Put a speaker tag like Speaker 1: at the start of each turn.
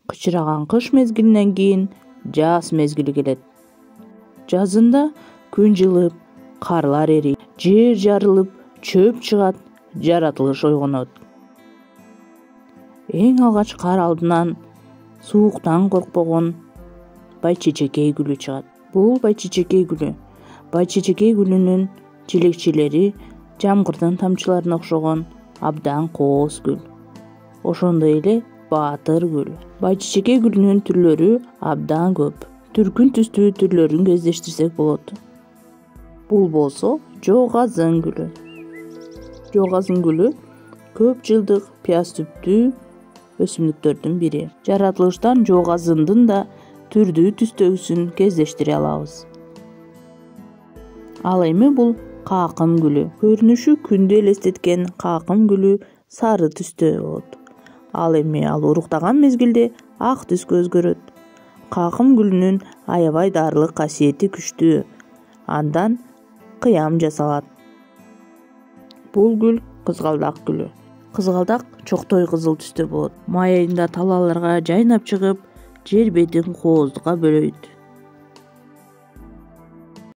Speaker 1: Кычыраган кыш мезгилинен кийин жаз мезгили келет. Жазында күн жылып, карлар эрийт, жер жарылып, чөп чыгат, жаратылыш ойгонот. Эң алгач кар алдынан сууктан коркпогон байчечекей гүлү чыгат. Бул байчечекей гүлү. Байчечекей гүлүнүн желекчелери жамгырдын тамчыларына окшогон абдан кооз гүл. Ошондой эле баатыр гүл. Байчечекей гүлүнүн түрлөрү абдан көп. Түркүн түстүү түрлөрүн кездештирсек болот. Бул болсо жоогазын гүлү. Жоогазын гүлү көп жылдык пияз түптүү өсүмдүктөрдүн бири. Жаратылыштан жоогазындын да түрдүү түстөгүсүн кездештире алабыз. Ал эми бул каакым гүлү. Көрүнүшү күндү элестеткен каакым гүлү сары түстө болот. Ал эми ал уруктаган мезгилде ак түскө өзгөрөт. Каакым гүлүнүн аябай дарылык касиети күчтүү. Андан кыям жасалат. Бул гүл кызгалдак гүлү. Кызгалдак чоктой кызыл түстө болот. Май айында талааларга жайнап чыгып, жер бетин кооздукка бөлөйт.